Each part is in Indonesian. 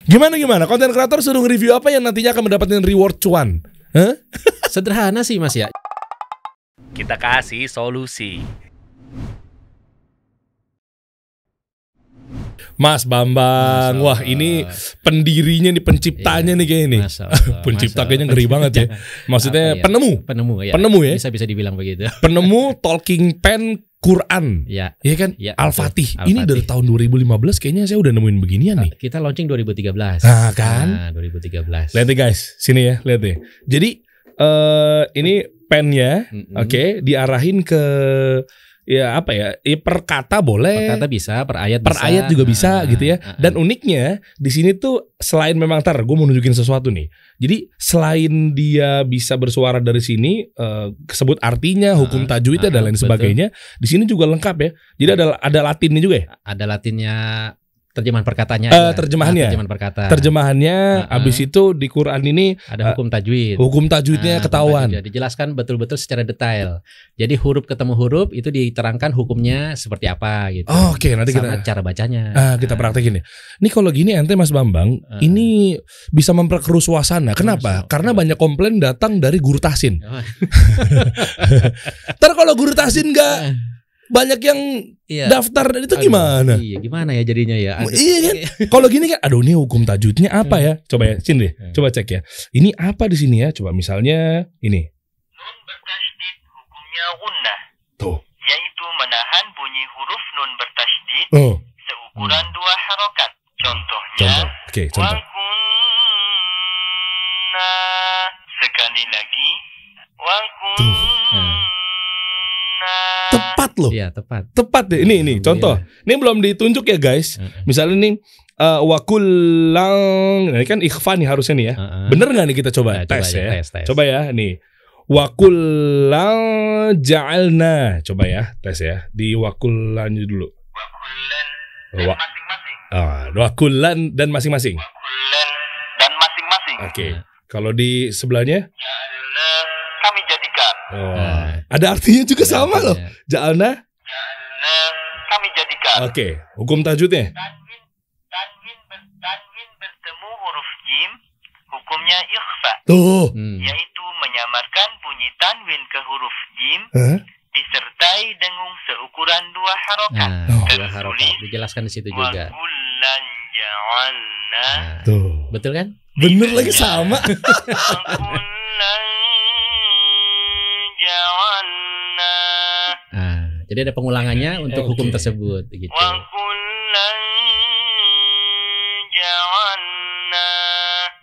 Gimana? Konten kreator suruh review apa yang nantinya akan mendapatkan reward cuan? Sederhana sih Mas ya. Kita kasih solusi. Mas Bambang, wah ini pendirinya nih, penciptanya nih kayaknya nih. Pencipta kayaknya ngeri banget ya. Maksudnya penemu ya. Bisa dibilang begitu. Penemu talking pen Quran. Iya kan? Ya, Al-Fatih. Ini dari tahun 2015 kayaknya saya udah nemuin beginian nih. Kita launching 2013. Nah kan? 2013. Lihat deh guys, sini ya, lihat deh. Jadi ini pennya, oke, diarahin ke ya apa ya? Per kata boleh. Per kata bisa, per ayat juga bisa gitu ya. Dan uniknya di sini tuh selain memang gue mau nunjukin sesuatu nih. Jadi selain dia bisa bersuara dari sini, kesebut artinya, hukum tajwidnya dan lain sebagainya. Di sini juga lengkap ya. Jadi ada Latinnya juga ya. Ada Latinnya. Terjemahan perkataannya. Terjemahannya. Abis itu di Quran ini ada hukum tajwid. Hukum tajwidnya ketahuan. Dijelaskan betul-betul secara detail. Jadi huruf ketemu huruf itu diterangkan hukumnya seperti apa gitu. Oke, nanti sama cara bacanya. Kita praktekin ya. Ini kalau gini ente Mas Bambang, ini bisa memperkeruh suasana. Kenapa? Karena banyak komplain datang dari guru tahsin. Ntar kalau guru tahsin enggak banyak yang daftar itu gimana? Iya, gimana ya jadinya ya? Iya kan? Kalau gini kan, aduh ini hukum tajwidnya apa ya? Coba ya, sini deh. Coba cek ya. Ini apa di sini ya? Coba misalnya ini. Nun bertasydid hukumnya gunnah. Tuh. Yaitu menahan bunyi huruf nun bertasydid seukuran 2 harokat. Contohnya. Oke, contoh. Wakunna. Sekali lagi. Wakunna. Tepat loh. Iya, tepat. Tepat deh. Ini contoh. Ini belum ditunjuk ya guys. Misalnya nih wakullang, ini kan ikhfa nih harusnya nih ya. Bener nggak nih kita coba tes ya? Tes. Coba ya nih. Wakullang ja'alna. Coba ya tes ya. Di wakullannya dulu. Wakullan dan masing-masing. Wakullan dan masing-masing. Wakullan dan masing-masing. Oke. Kalau di sebelahnya? Ja'alna kami jadikan. Ada artinya juga sama loh. Ja'alna kami jadikan. Oke, hukum tajwidnya. Tanwin bertemu huruf jim, hukumnya ikhfa. Tuh. Yaitu menyamarkan bunyi tanwin ke huruf jim disertai dengung seukuran 2 harokat. 2 harokat. Dijelaskan di situ juga. Wakullan ja'alna. Tuh. Betul kan? Bener lagi sama. Jadi ada pengulangannya untuk hukum tersebut gitu.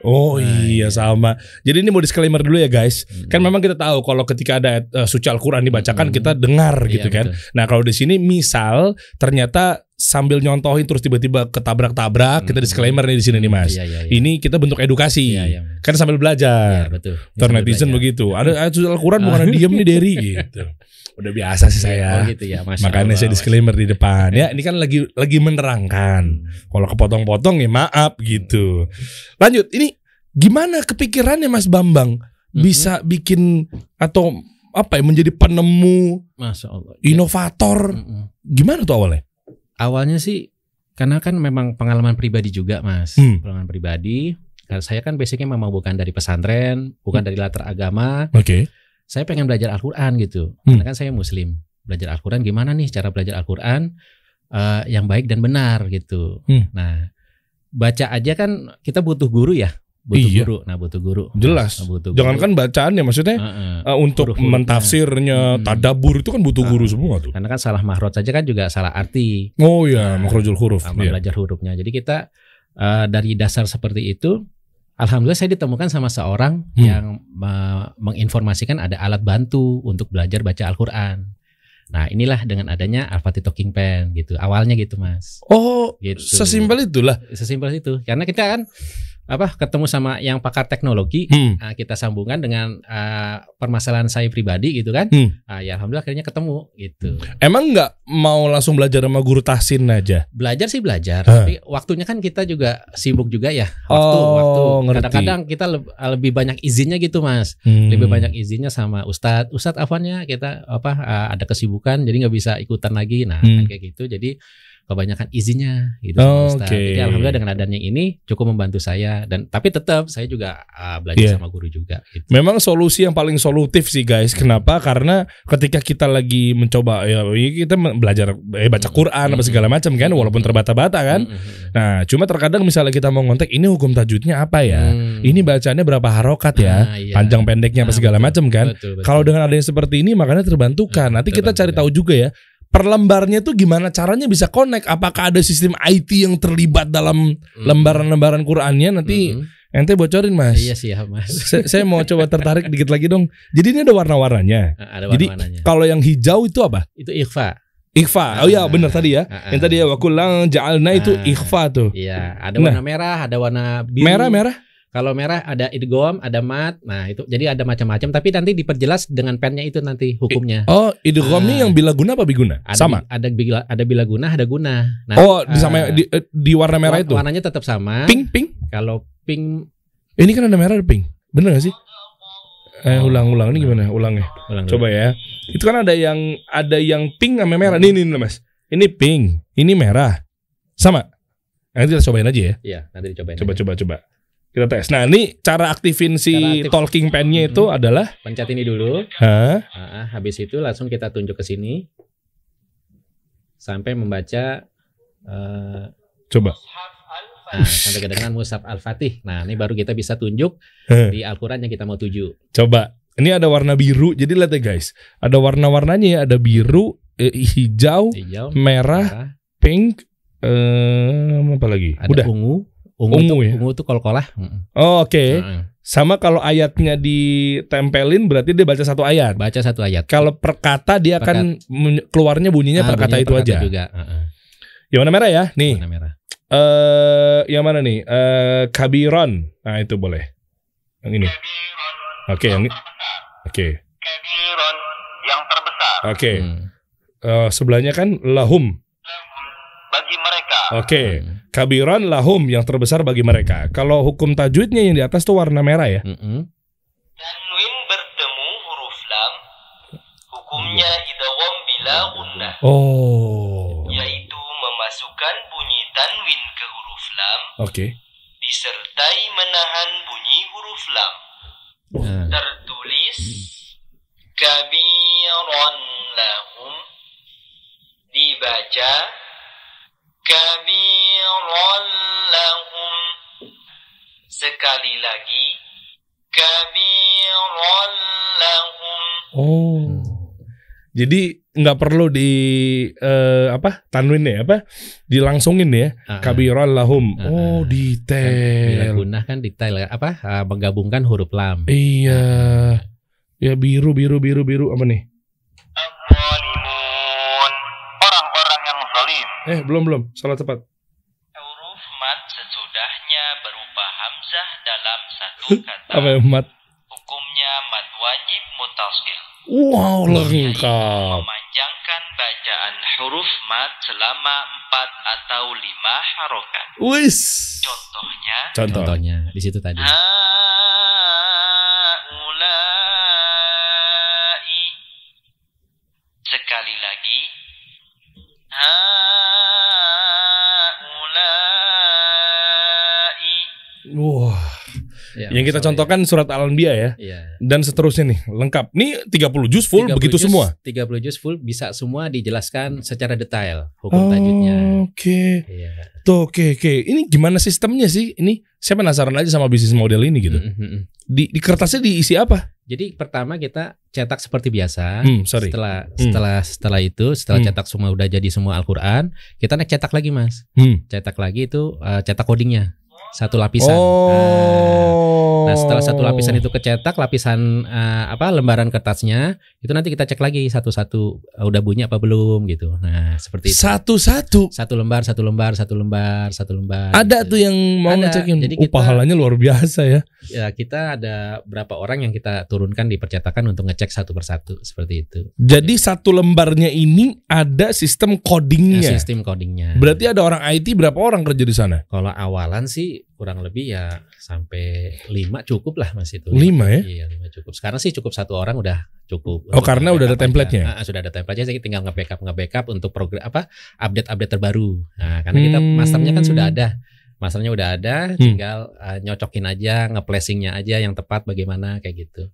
Oh iya sama. Jadi ini mau disclaimer dulu ya guys. Kan memang kita tahu kalau ketika ada suci Al-Quran dibacakan kita dengar gitu kan. Betul. Nah kalau di sini misal ternyata sambil nyontohin terus tiba-tiba ketabrak-tabrak, kita disclaimer nih di sini nih Mas. Iya. Ini kita bentuk edukasi. Kan sambil belajar. Betul. Netizen begitu. Ada suci Al-Quran bukan diem nih Derry gitu. Udah biasa sih saya. Gitu ya, makanya saya disclaimer di depan. Ya, ini kan lagi menerangkan. Kalau kepotong-potong ya maaf gitu. Lanjut, ini gimana kepikirannya Mas Bambang bisa bikin atau apa ya menjadi penemu, Masya Allah, inovator? Gimana tuh awalnya? Awalnya sih karena kan memang pengalaman pribadi juga Mas. Pengalaman pribadi. Karena saya kan basicnya memang bukan dari pesantren, bukan dari latar agama. Oke. Saya pengen belajar Al-Quran gitu. Karena kan saya Muslim. Belajar Al-Quran gimana nih cara belajar Al-Quran yang baik dan benar gitu. Nah, baca aja kan kita butuh guru ya. Butuh guru. Jelas. Jangankan bacaannya, maksudnya untuk mentafsirnya, tadabbur itu kan butuh guru semua tuh. Karena kan salah makhraj saja kan juga salah arti. Oh iya, makhrajul huruf. Belajar hurufnya. Jadi kita dari dasar seperti itu, alhamdulillah saya ditemukan sama seorang yang menginformasikan ada alat bantu untuk belajar baca Al-Quran. Nah inilah dengan adanya Al-Fatih Talking Pen gitu. Awalnya gitu Mas. Oh gitu. Sesimpel itulah. Sesimpel itu. Karena kita kan ketemu sama yang pakar teknologi, kita sambungkan dengan permasalahan saya pribadi gitu kan. Ya alhamdulillah akhirnya ketemu gitu. Emang nggak mau langsung belajar sama guru tahsin aja? Belajar sih belajar, tapi waktunya kan kita juga sibuk juga ya. Waktu kadang-kadang kita lebih banyak izinnya gitu Mas. Lebih banyak izinnya sama Ustadz Afwannya kita ada kesibukan jadi nggak bisa ikutan lagi. Nah kan kayak gitu. Jadi kebanyakan izinnya gitu sama Ustaz. Oke. Jadi alhamdulillah dengan adanya ini cukup membantu saya, dan tapi tetap saya juga belajar sama guru juga gitu. Memang solusi yang paling solutif sih guys. Kenapa? Karena ketika kita lagi mencoba ya kita belajar baca Quran apa segala macam kan, walaupun terbata-bata kan. Nah, cuma terkadang misalnya kita mau ngontek ini hukum tajwidnya apa ya? Ini bacanya berapa harokat ya? Iya. Panjang pendeknya apa segala macam kan? Betul. Kalau dengan adanya seperti ini makanya terbantukan. Nanti kita cari tahu juga ya, per lembarnya tuh gimana caranya bisa connect? Apakah ada sistem IT yang terlibat dalam lembaran-lembaran Qurannya? Nanti ente bocorin Mas. Iya sih ya Mas. Saya mau coba tertarik dikit lagi dong. Jadi ini ada warna-warnanya. Ada Jadi warna-warnanya. kalau yang hijau itu apa? Itu ikhfa. Ikhfa. Oh iya benar tadi ya. Yang tadi ya wakullang ja'alna itu ikhfa tuh. Iya, ada warna merah, ada warna biru. Merah. Kalau merah ada idgham, ada mat. Nah, itu jadi ada macam-macam, tapi nanti diperjelas dengan pennya itu nanti hukumnya. Oh, idgham ini yang bila guna apa biguna? Sama. Ada bila guna, ada guna. Nah, sama di warna merah itu. Warnanya tetap sama. Pink. Kalau pink ini kan ada merah ada pink. Bener gak sih? Ulang ini gimana? Ulangnya. Coba ya. Itu kan ada yang pink sama merah. Nih Mas. Ini pink, ini merah. Sama. Nanti kita cobain aja ya. Iya, nanti dicobain. Coba. Kita tes. Nah, ini cara aktifin talking pen-nya itu adalah pencet ini dulu. Habis itu langsung kita tunjuk ke sini sampai membaca coba. Sampai kedengaran Mushaf Al-Fatih. Nah, ini baru kita bisa tunjuk di Al-Qur'an yang kita mau tuju. Coba. Ini ada warna biru. Jadi lihat ya guys. Ada warna-warnanya ya, ada biru, hijau, merah, pink, apa lagi? Ada udah. Ungu Ya. Ungu itu kol-kolah. Oke. Sama kalau ayatnya ditempelin berarti dia baca satu ayat. Baca satu ayat. Kalau per kata dia akan keluarnya bunyinya per kata itu aja. Juga. Yang warna merah ya? Nih. Warna merah. Yang mana nih? Kabiron. Nah, itu boleh. Yang ini. Oke, yang ini. Oke. Kabiron yang terbesar. Oke. Sebelahnya kan lahum. Bagi mereka. Oke. Kabiron lahum yang terbesar bagi mereka. Kalau hukum tajwidnya yang di atas tuh warna merah ya. Tanwin bertemu huruf lam, hukumnya idgham bila gunnah. Yaitu memasukkan bunyi tanwin ke huruf lam. Oke. Disertai menahan bunyi huruf lam. Tertulis kabiron lahum, dibaca kabiron lahum. Sekali lagi kabiron lahum. Jadi nggak perlu di tanwin ya dilangsungin ya. Kabiron lahum. Detail. Bila gunah kan detail menggabungkan huruf lam. Iya. Ya biru apa nih? Al-zalimun, orang-orang yang zalim. Belum. Salah tepat. Huruf mat sesudahnya berupa hamzah dalam satu kata. Apa ya mat? Hukumnya mat wajib mutasil. Wow, lengkap. Memanjangkan bacaan huruf mat selama 4 atau 5 harokat. Wis. Contohnya di situ tadi. Haulai. Sekali lagi. Haulai. Wah. Ya, yang kita contohkan surat Al-Anbiya ya. Iya. Dan seterusnya nih, lengkap. Nih 30 juz full 30 begitu juz, semua. 30 juz full bisa semua dijelaskan secara detail hukum tajwidnya. Oke. Iya. Tuh, oke. Ini gimana sistemnya sih? Ini saya penasaran aja sama bisnis model ini gitu. Di kertasnya diisi apa? Jadi pertama kita cetak seperti biasa. Setelah cetak semua udah jadi semua Al-Qur'an, kita naik cetak lagi, Mas. Cetak lagi itu cetak codingnya. Satu lapisan. Nah, setelah satu lapisan itu kecetak, lapisan lembaran kertasnya itu nanti kita cek lagi satu-satu udah bunyi apa belum gitu. Nah, seperti itu. Satu-satu. Satu lembar. Ada gitu. tuh yang mau ngecekin. Jadi pahalanya luar biasa ya. Ya, kita ada berapa orang yang kita turunkan di percetakan untuk ngecek satu persatu seperti itu. Jadi satu lembarnya ini ada sistem codingnya. Sistem codingnya. Berarti ada orang IT berapa orang kerja di sana? Kalau awalan sih kurang lebih ya sampai 5 cukup lah Mas itu. 5 ya? Iya 5 cukup. Sekarang sih cukup 1 orang udah cukup. Oh karena udah ada template-nya? Sudah ada template-nya, saya tinggal nge-backup untuk program update terbaru. Nah karena kita masternya kan sudah ada. Masternya udah ada, tinggal nyocokin aja, nge-placing-nya aja yang tepat bagaimana kayak gitu.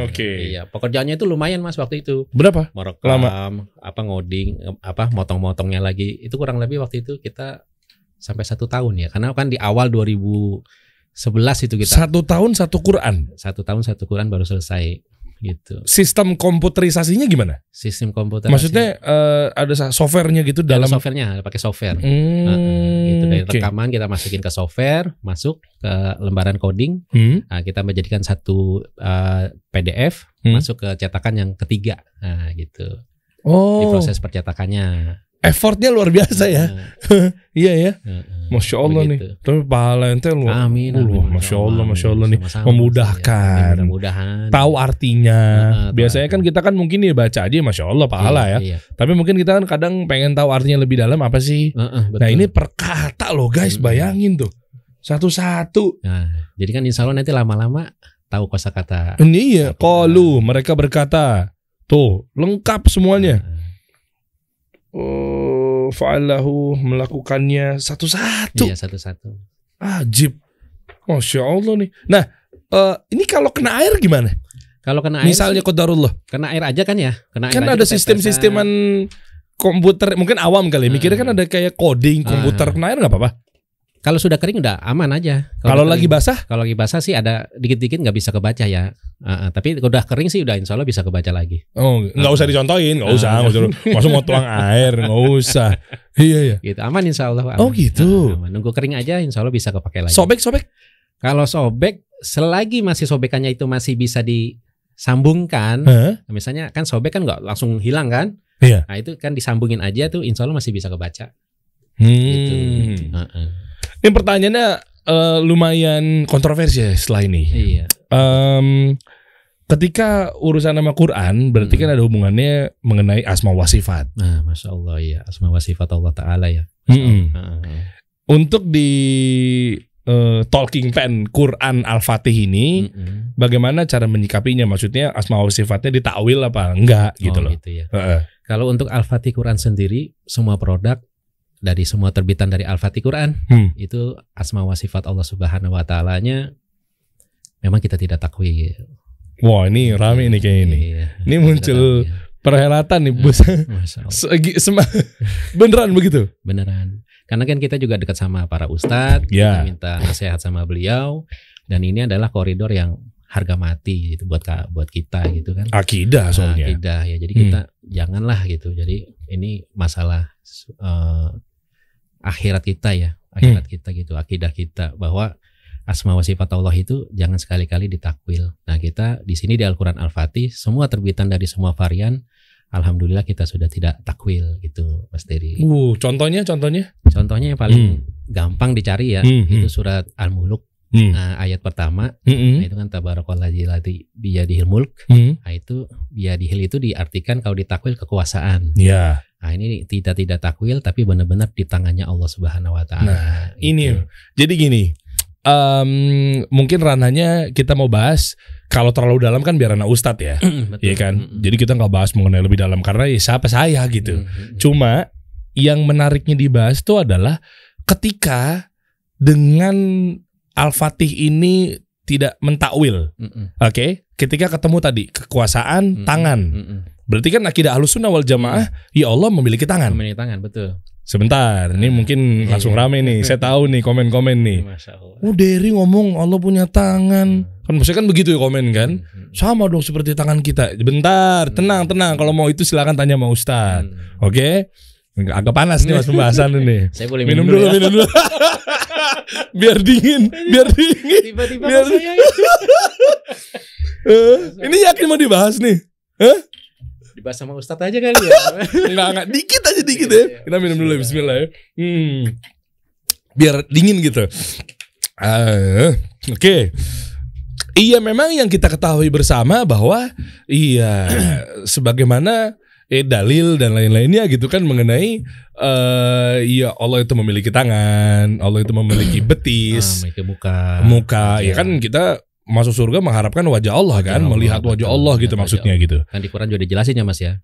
Oke. Iya, pekerjaannya itu lumayan Mas waktu itu. Berapa? Merekam, ngoding, motong-motongnya lagi. Itu kurang lebih waktu itu kita sampai 1 tahun ya. Karena kan di awal 2011 itu kita 1 tahun 1 Quran. 1 tahun 1 Quran baru selesai gitu. Sistem komputerisasinya gimana? Sistem komputer. Maksudnya ada softwarenya gitu dalam softwarenya, pakai software. Gitu dari rekaman kita masukin ke software, masuk ke lembaran coding. Nah, kita menjadikan satu PDF, masuk ke cetakan yang ketiga. Nah, gitu. Di proses percetakannya. Effortnya luar biasa ya. Iya ya. Masya Allah begitu. Nih. Tapi pahala ente luar. Amin. Masya Allah nih. Memudahkan. Ya, mudah-mudahan. Tahu artinya. Biasanya kan kita kan mungkin ya baca aja Masya Allah pahala ya. Iya. Tapi mungkin kita kan kadang pengen tahu artinya lebih dalam apa sih. Nah ini per kata loh guys. Bayangin tuh. Satu-satu. Nah, jadi kan insya Allah nanti lama-lama tahu kosakata. Ini ya. Qalu mereka berkata. Tuh lengkap semuanya. Fa'alahu melakukannya satu-satu. Iya satu-satu. Ajib. Masya Allah nih. Nah ini kalau kena air gimana? Kalau kena air misalnya qadarullah. Kena air aja kan ya. Kan ada sistem-sisteman komputer. Mungkin awam kali. Mikirnya kan ada kayak coding komputer. Kena air gak apa-apa? Kalau sudah kering udah aman aja. Kalau lagi basah? Kalau lagi basah sih ada dikit-dikit nggak bisa kebaca ya. Tapi udah kering sih udah insya Allah bisa kebaca lagi. Oh nggak usah dicontohin, nggak usah. Maksud mau tuang air nggak usah. Iya ya. Gitu aman insya Allah. Aman. Oh gitu. Nunggu kering aja insya Allah bisa kepakai lagi. Sobek? Kalau sobek selagi masih sobekannya itu masih bisa disambungkan. Misalnya kan sobek kan nggak langsung hilang kan? Iya. Nah itu kan disambungin aja tuh insya Allah masih bisa kebaca. Gitu. Ini pertanyaannya lumayan kontroversial setelah ini. Iya. Ketika urusan nama Quran berarti kan ada hubungannya mengenai asma wa sifat. Nah, Masya Allah ya, asma wa sifat Allah Ta'ala ya. Untuk di talking pen Quran Al-Fatih ini, bagaimana cara menyikapinya? Maksudnya asma wa sifatnya ditakwil apa enggak gitu loh. Gitu ya. Kalau untuk Al-Fatih Quran sendiri, semua produk dari semua terbitan dari Al-Fatih Quran itu asma wa sifat Allah Subhanahu wa Ta'alanya memang kita tidak takwil. Wah ini rame nih kayak ini. Iya, ini muncul perhelatan nih bos. Beneran begitu? Beneran. Karena kan kita juga dekat sama para ustadz, kita minta nasihat sama beliau, dan ini adalah koridor yang harga mati gitu buat kita gitu kan. Akidah soalnya. Akidah ya. Jadi kita janganlah gitu. Jadi ini masalah akhirat kita ya, akhirat kita gitu, akidah kita bahwa asma wa sifat Allah itu jangan sekali-kali ditakwil. Nah, kita di sini di Al-Qur'an Al-Fatih semua terbitan dari semua varian, alhamdulillah kita sudah tidak takwil gitu, Mas Dery. Contohnya? Contohnya yang paling gampang dicari ya, itu surat Al-Mulk. Ayat pertama, nah itu kan tabarakalladzi biyadihil mulk. Nah itu biyadihil itu diartikan kalau ditakwil kekuasaan. Iya. Nah ini tidak takwil tapi benar-benar di tangannya Allah Subhanahu wa Ta'ala. Nah ini jadi gini, mungkin ranahnya kita mau bahas kalau terlalu dalam kan biar anak ustadz ya. Iya kan. Jadi kita nggak bahas mengenai lebih dalam karena ya siapa saya gitu. Cuma yang menariknya dibahas itu adalah ketika dengan Al-Fatih ini tidak mentakwil. Oke? Ketika ketemu tadi kekuasaan tangan. Berarti kan akidah Ahlussunnah wal Jamaah, ya Allah memiliki tangan. Memiliki tangan, betul. Sebentar, ini mungkin langsung rame nih. Saya tahu nih komen-komen nih. Masya Allah. Dery ngomong Allah punya tangan. Kan maksudnya kan begitu ya komen kan. Sama dong seperti tangan kita. Bentar, tenang. Kalau mau itu silakan tanya sama Ustadz. Oke? Agak panas nih mas pembahasan ini. Saya boleh minum dulu. biar dingin. Tiba-tiba saya ini yakin mau dibahas nih? Dibahas sama Ustadz aja kali ya. Enggak, dikit aja ya. Kita minum dulu bismillah ya. Biar dingin gitu. Oke. Iya memang yang kita ketahui bersama bahwa sebagaimana dalil dan lain-lainnya gitu kan mengenai ya Allah itu memiliki tangan, Allah itu memiliki betis, memiliki muka. Ya kan kita masuk surga mengharapkan wajah Allah kan, melihat wajah Allah gitu maksudnya gitu. Kan di Quran juga dijelasin ya Mas ya.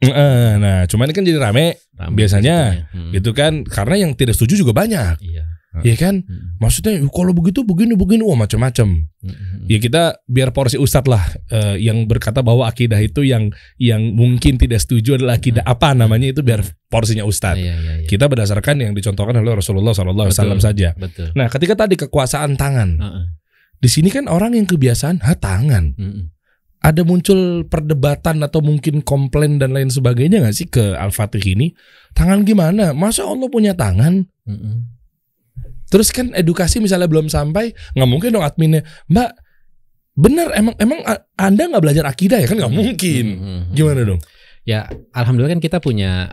Nah, cuman ini kan jadi rame biasanya gitu kan, karena yang tidak setuju juga banyak. Iya kan? Maksudnya kalau begitu begini wah macam-macam. Ya kita biar porsi ustadz lah yang berkata bahwa akidah itu yang mungkin tidak setuju adalah akidah apa namanya itu biar porsinya ustadz. Kita berdasarkan yang dicontohkan oleh Rasulullah SAW saja. Betul. Nah, ketika tadi kekuasaan tangan. Di sini kan orang yang kebiasaan tangan. Ada muncul perdebatan atau mungkin komplain dan lain sebagainya nggak sih ke Al-Fatih ini? Tangan gimana? Masa Allah punya tangan? Terus kan edukasi misalnya belum sampai, nggak mungkin dong adminnya, Mbak, bener emang Anda nggak belajar akidah ya kan nggak mungkin. Gimana dong? Ya alhamdulillah kan kita punya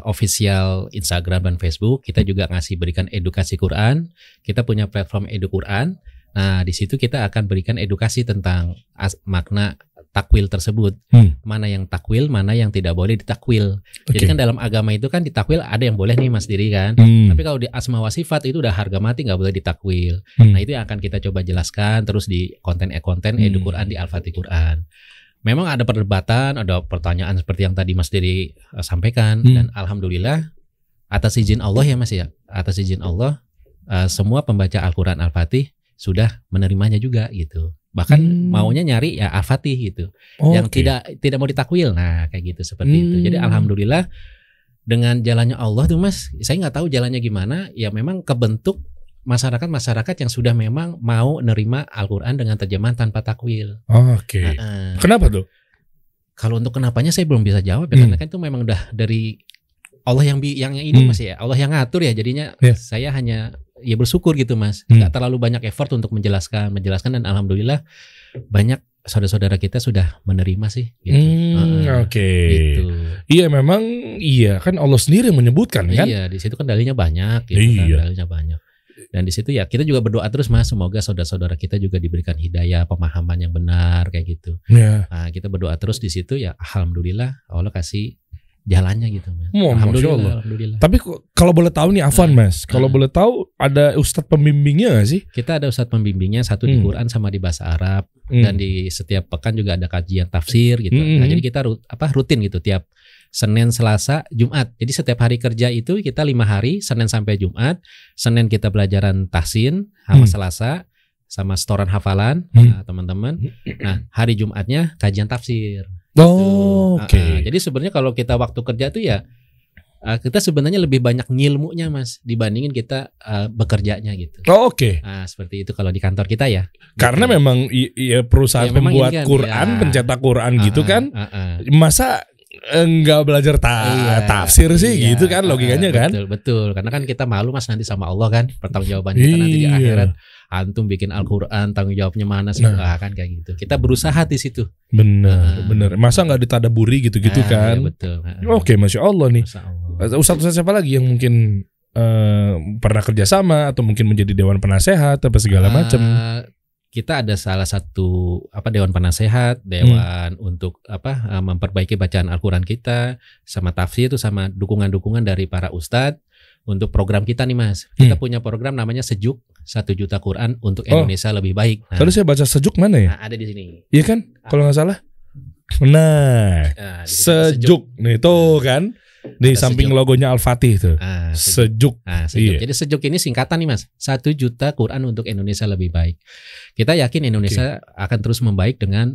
official Instagram dan Facebook. Kita juga berikan edukasi Quran. Kita punya platform Edu Quran. Nah di situ kita akan berikan edukasi tentang makna takwil tersebut, mana yang takwil, mana yang tidak boleh ditakwil. Jadi kan dalam agama itu kan ditakwil ada yang boleh nih Mas Diri kan, tapi kalau di asma wa sifat itu udah harga mati nggak boleh ditakwil. Nah itu yang akan kita coba jelaskan terus di konten Edu Quran di Al-Fatih Quran. Memang ada perdebatan, ada pertanyaan seperti yang tadi Mas Diri sampaikan, dan alhamdulillah atas izin Allah ya Mas ya, atas izin Allah semua pembaca Al-Quran Al-Fatih sudah menerimanya juga gitu. Bahkan maunya nyari ya Al-Fatih gitu, yang tidak mau ditakwil. Nah kayak gitu seperti itu. Jadi alhamdulillah dengan jalannya Allah tuh Mas, saya nggak tahu jalannya gimana. Ya memang kebentuk masyarakat yang sudah memang mau nerima Al-Quran dengan terjemahan tanpa takwil. Kenapa tuh? Kalau untuk kenapanya saya belum bisa jawab ya, karena kan itu memang udah dari Allah yang ini Mas ya, Allah yang ngatur ya. Jadinya saya hanya ya bersyukur gitu Mas, nggak terlalu banyak effort untuk menjelaskan dan alhamdulillah banyak saudara-saudara kita sudah menerima sih gitu. Gitu. Iya memang kan Allah sendiri yang menyebutkan kan. Iya di situ kan dalilnya banyak gitu kan, dalilnya banyak. Dan di situ ya kita juga berdoa terus Mas, semoga saudara-saudara kita juga diberikan hidayah, pemahaman yang benar kayak gitu. Nah, kita berdoa terus di situ ya, alhamdulillah Allah kasih jalannya gitu Mas. Alhamdulillah. Tapi kalau boleh tahu nih Afwan Mas, kalau boleh tahu ada ustadz pembimbingnya nggak sih? Kita ada ustadz pembimbingnya, satu di Quran sama di bahasa Arab, dan di setiap pekan juga ada kajian tafsir gitu. Nah, jadi kita rutin gitu tiap Senin, Selasa, Jumat. Jadi setiap hari kerja itu kita 5 hari, Senin sampai Jumat. Senin kita pelajaran tahsin, sama Selasa sama setoran hafalan teman-teman. Nah, hari Jumatnya kajian tafsir. Jadi sebenarnya kalau kita waktu kerja tuh ya kita sebenarnya lebih banyak ngilmunya Mas dibandingin kita bekerjanya gitu. Nah, seperti itu kalau di kantor kita ya. Karena memang perusahaan pembuat kan, Quran, pencetak Quran gitu kan. Masa enggak belajar tafsir sih gitu kan logikanya kan. Betul. Karena kan kita malu Mas nanti sama Allah kan, pertanggungjawaban kita nanti di akhirat. Antum bikin Al-Quran, tanggung jawabnya mana sih? Kan kayak gitu. Kita berusaha di situ. Bener. Masa nggak ditadaburi gitu-gitu kan? Ya betul. Masya Allah nih. Ustadz siapa lagi yang mungkin pernah kerjasama atau mungkin menjadi dewan penasehat apa segala macam? Kita ada salah satu dewan penasehat, dewan untuk memperbaiki bacaan Al-Quran kita, sama tafsir itu sama dukungan-dukungan dari para ustadz untuk program kita nih Mas. Kita punya program namanya Sejuk 1 juta Quran untuk Indonesia lebih baik. Nah, tadi saya baca Sejuk mana ya? Ada di sini. Iya kan? Kalau nggak salah. Sejuk nih tuh kan. Di samping logonya Al-Fatih tuh. Sejuk. Jadi Sejuk ini singkatan nih Mas. 1 juta Quran untuk Indonesia lebih baik. Kita yakin Indonesia akan terus membaik dengan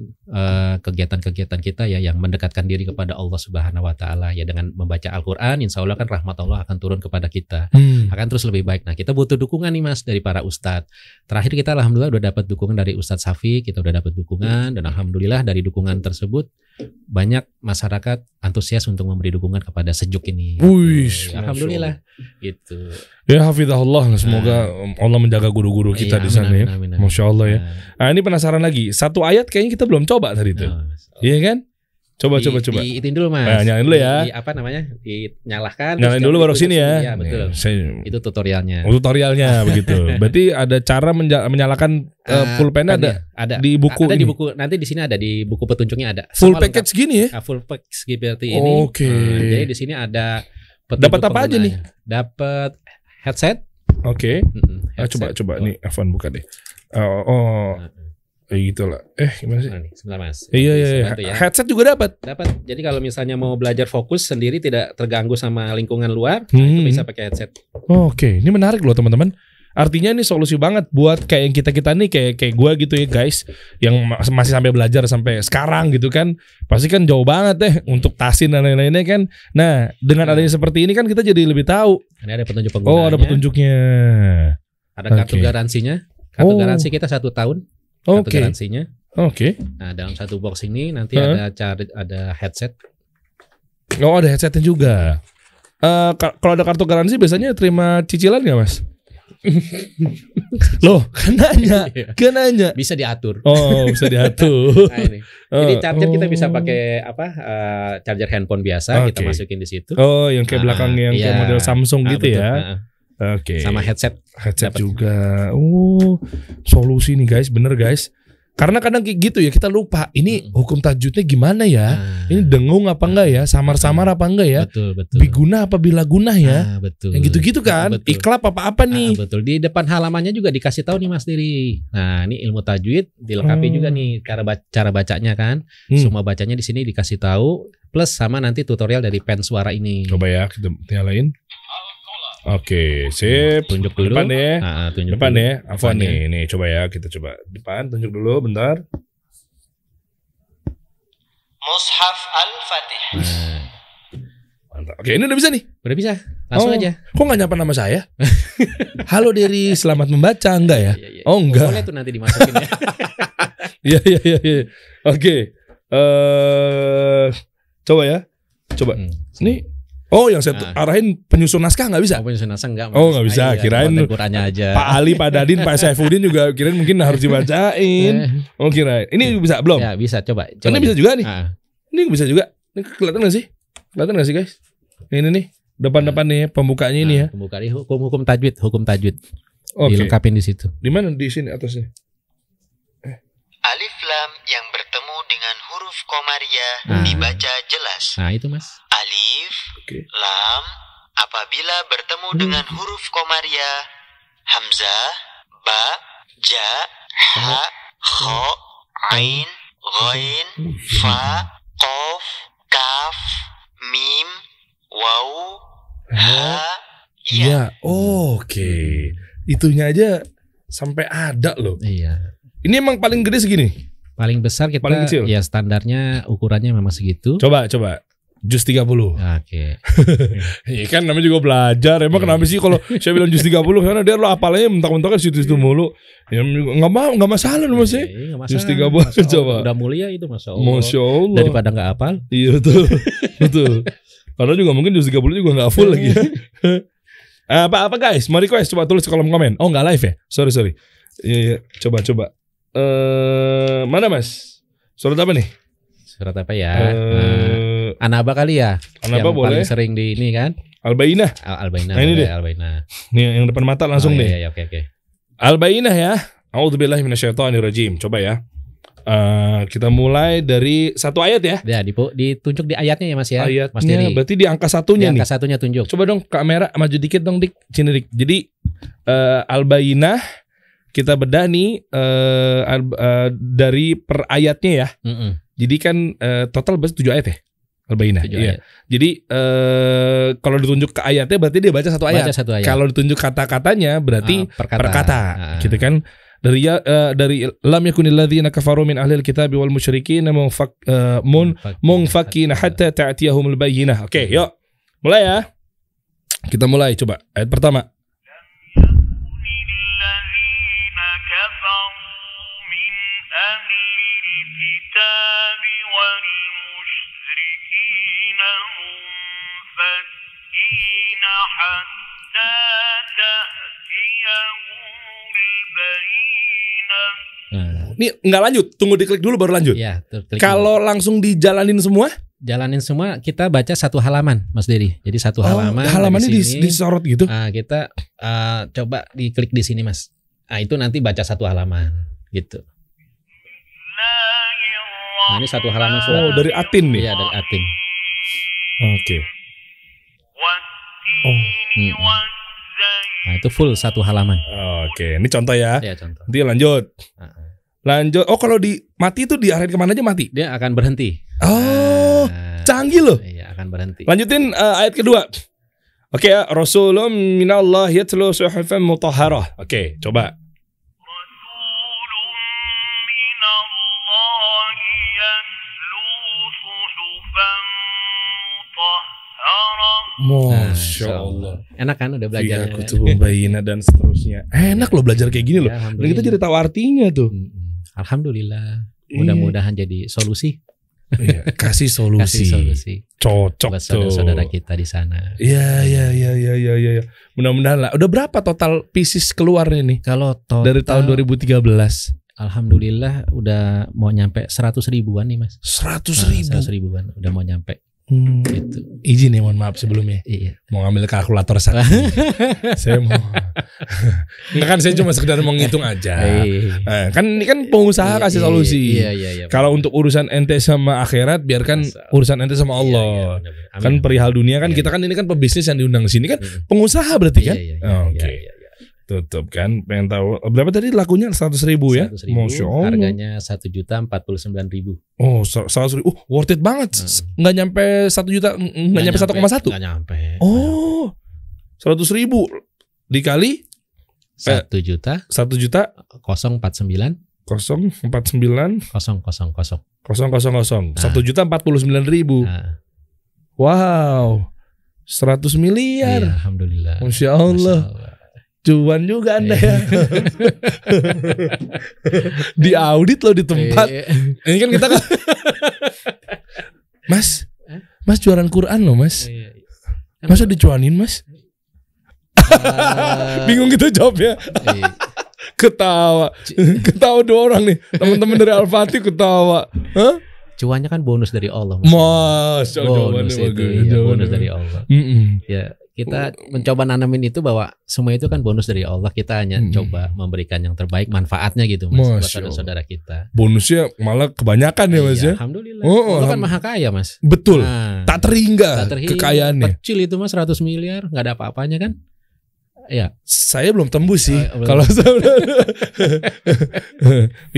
kegiatan-kegiatan kita ya yang mendekatkan diri kepada Allah Subhanahu wa taala ya, dengan membaca Al-Qur'an insya Allah kan rahmat Allah akan turun kepada kita. Akan terus lebih baik. Nah, kita butuh dukungan nih Mas dari para ustadz. Terakhir kita alhamdulillah udah dapat dukungan dari Ustadz Safi, kita udah dapat dukungan dan alhamdulillah dari dukungan tersebut banyak masyarakat antusias untuk memberi dukungan kepada Sejuk ini. Alhamdulillah gitu. Ya hafizahullah, semoga Allah menjaga guru-guru kita di sana ya. Masya Allah ya. Nah, ini penasaran lagi. Satu ayat kayaknya kita belum coba tadi itu. Iya kan? Coba. Itin dulu Mas. Nah, nyalain dulu ya. Apa namanya? Dinyalakan. Nyalain dulu baru sini ya. Iya betul. Itu tutorialnya. Tutorialnya begitu. Berarti ada cara menyalakan pulpennya ada di buku. Ada di buku. Nanti di sini ada di buku petunjuknya ada. Full package gini ya? Full package seperti ini. Oke. Jadi di sini ada. Dapat apa aja nih? Dapat headset. Oke. Coba nih Evan buka deh. Gitu lah. Gimana sih? Sebentar Mas. Iya. Ya. Headset juga dapat. Jadi kalau misalnya mau belajar fokus sendiri tidak terganggu sama lingkungan luar, itu bisa pakai headset. Oke, ini menarik loh teman-teman. Artinya ini solusi banget buat kayak yang kita nih kayak gue gitu ya guys, yang masih sampai belajar sampai sekarang gitu kan, pasti kan jauh banget deh untuk tasin dan lain-lainnya kan. Nah dengan adanya seperti ini kan kita jadi lebih tahu. Ini ada petunjuk penggunaannya. Ada petunjuknya. Ada kartu garansinya. Kartu garansi kita 1 tahun. Kartu garansinya. Oke. Nah dalam satu box ini nanti ada headset. Ada headsetnya juga. Kalau ada kartu garansi biasanya terima cicilan nggak Mas? Loh, kan nanya. Bisa diatur. Bisa diatur. Nah, ini. Jadi charger kita bisa pakai charger handphone biasa, kita masukin di situ. Yang kayak belakang yang kayak model Samsung gitu betul. ya. Oke. Sama headset juga. Solusi nih guys, bener guys. Karena kadang kayak gitu ya, kita lupa ini hukum tajwidnya gimana ya? Ini dengung apa enggak ya? Samar-samar apa enggak ya? Betul. Biguna apa bila gunah ya? Betul. Yang gitu-gitu kan? Betul. Iklab apa-apa nih? Betul. Di depan halamannya juga dikasih tahu nih Mas Diri. Nah, ini ilmu tajwid dilengkapi juga nih cara bacanya kan. Semua bacanya di sini dikasih tahu plus sama nanti tutorial dari pen suara ini. Coba ya kita nyalain. Oke, sip. Tunjuk dulu. Depan deh. Tunjuk depan dulu. ya. Afwan nih. Nih coba ya, kita coba depan. Tunjuk dulu bentar. Mushaf Al-Fatih. Mantap. Oke, ini udah bisa nih. Udah bisa. Langsung aja. Kok gak nyapa nama saya? Halo Dery, selamat membaca enggak ya? Iya. Enggak. Boleh tuh nanti dimasukin ya. Iya. Oke. Coba ya. Coba. Ini yang saya arahin penyusun naskah nggak bisa? Penyusun naskah nggak. Nggak bisa. Kirain Qurannya aja. Pak Ali, Pak Dadin, Pak Saifuddin juga kirain mungkin harus dibacain. Kirain. Ini bisa belum? Ya bisa. Coba ini bisa juga nih. Ini bisa juga. Ini kelihatan nggak sih? Kelihatan nggak sih guys? Ini nih depan-depan nih pembukanya ini ya. Pembukaan hukum tajwid. Dilengkapin di situ. Di mana? Di sini atasnya. Alif lam yang bertemu dengan huruf komariah dibaca jelas. Nah itu Mas. Alif, lam apabila bertemu dengan huruf komariah, hamzah, ba, ja, ha, kha, ain, ghain, fa, qaf, kaf, mim, waw, ha, ya. Oke. Itunya aja sampai ada loh. Iya. Ini emang paling gede segini? Paling besar kita paling kecil? Ya standarnya ukurannya memang segitu. Coba jus 30. Oke. Iya kan namanya juga belajar. Emang kenapa sih kalau saya bilang jus 30 karena dia lo apalnya mentak-mentak situ mulu. Ya enggak masalah Mas ya. Jus 30 coba. Udah mulia itu Masya Allah. Masya Allah. Daripada enggak hafal. Iya betul. Karena juga mungkin jus 30 juga enggak full lagi. Apa guys? Mau request coba tulis di kolom komen. Oh enggak live ya? Sorry. Iya. Coba. Mana Mas? Surat apa nih? Surat apa ya? Anaba kali ya. Anaba yang boleh. Paling sering di ini kan? Al-Bainah. Al-Bainah. Nah, ini deh. Al-Bainah. Nih yang depan mata langsung deh. Iya, oke. Al-Bainah ya. A'udzubillahi minasyaitonirrajim. Coba ya. Kita mulai dari satu ayat ya. Ya, ditunjuk di ayatnya ya Mas ya. Ayatnya Mas Diri. berarti di angka satunya nih. Angka satunya tunjuk. Coba dong kamera maju dikit dong Dik. Sini Dik. Jadi Al-Bainah kita bedah nih dari per ayatnya ya. Jadi kan total berarti 7 ayat ya. Al-Bainah. Iya. Jadi kalau ditunjuk ke ayatnya berarti dia baca satu ayat. Kalau ditunjuk kata-katanya berarti per kata. Gitu kan. Dari lam yakunil ladzina kafaru min ahlil kitabi wal musyrikin munfakin hatta ta'tiyahumul bayyinah. Oke, yuk. Mulai ya. Kita mulai coba ayat pertama. Nih nggak lanjut, tunggu diklik dulu baru lanjut. Ya, Kalau langsung dijalanin semua? Jalanin semua, kita baca satu halaman, Mas Dedi. Jadi satu halaman. Halamannya disorot gitu? Kita coba diklik di sini, Mas. Nah, itu nanti baca satu halaman, gitu. Nah, ini satu halaman surat. Oh, dari Atin nih? Iya, dari Atin. Oke. Nah, itu full satu halaman. Oke, ini contoh ya. Iya, contoh. Nanti lanjut. Lanjut. Oh, kalau mati itu diarahin kemana aja mati? Dia akan berhenti. Oh, canggih loh. Iya, akan berhenti. Lanjutin ayat kedua. Oke ya, Rasulun minallah yatlu suhufan mutahharah. Oke, coba. Masya Allah. Enak kan udah belajar. Kutubun bayina dan seterusnya. Enak loh belajar kayak gini loh. Ya, dan kita jadi tahu artinya tuh. Alhamdulillah. Mudah-mudahan jadi solusi. Iya, kasih solusi. Cocok buat tuh saudara-saudara kita di sana. Iya. Mudah-mudahan lah. Udah berapa total pieces keluar ini? Kalau total, dari tahun 2013. Alhamdulillah udah mau nyampe 100 ribuan nih, Mas. 100 ribu. 100 ribuan udah mau nyampe. Gitu. Izin ya, mohon maaf sebelumnya. Iya. Mau ngambil kalkulator sakti. Saya mau. Enggak kan, saya cuma sekedar mau ngitung aja. Kan ini kan pengusaha kasih solusi. Iya. Kalau untuk urusan ente sama akhirat, biarkan urusan ente sama Allah. Iya, kan perihal dunia kan kita kan ini kan pebisnis yang diundang sini kan pengusaha berarti kan. Oke. Tutup kan, pengen tahu berapa tadi lakunya 100 ribu ya? 100 ribu, Masya Allah. harganya 1.049.000. Oh, 100 ribu, worth it banget. Nggak nyampe 1 juta, nggak nyampe 1,1. Nggak nyampe. Oh, 100 ribu dikali 1 juta 049 049 000. 1.049.000. Wow, 100 miliar. Iya, alhamdulillah. Masya Allah. Cuan juga Anda ya. Di audit loh di tempat. Ini kan kita kan. Mas jualan Quran loh Mas. Masa dicuanin Mas? Bingung gitu jawabnya. Ketawa dua orang nih. Teman-teman dari Al-Fatih ketawa. Hah? Cuannya kan bonus dari Allah. Mas, bonus dari Allah. Ya, kita mencoba nanamin itu bahwa semua itu kan bonus dari Allah. Kita hanya coba memberikan yang terbaik, manfaatnya gitu Mas, buat saudara kita. Bonusnya malah kebanyakan ya Mas ya. Alhamdulillah. Allah kan maha kaya Mas. Betul. Tak terhingga kekayaannya. Kecil itu Mas, 100 miliar nggak ada apa-apanya kan? Ya. Saya belum tembus sih. Kalau saya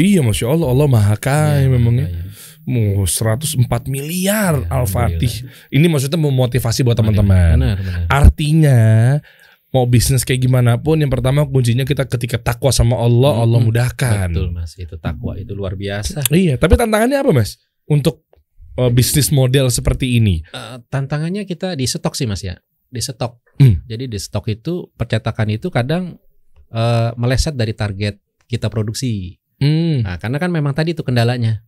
iya, Masya Allah, Allah maha kaya memangnya. 104 miliar Al-Fatih. Ini maksudnya memotivasi buat teman-teman. Benar. Artinya mau bisnis kayak gimana pun, yang pertama kuncinya kita ketika takwa sama Allah, Allah mudahkan. Betul Mas, itu takwa itu luar biasa. Iya, tapi tantangannya apa Mas untuk bisnis model seperti ini? Tantangannya kita di stok sih Mas ya, di stok. Jadi di stok itu percetakan itu kadang meleset dari target kita produksi. Nah, karena kan memang tadi itu kendalanya.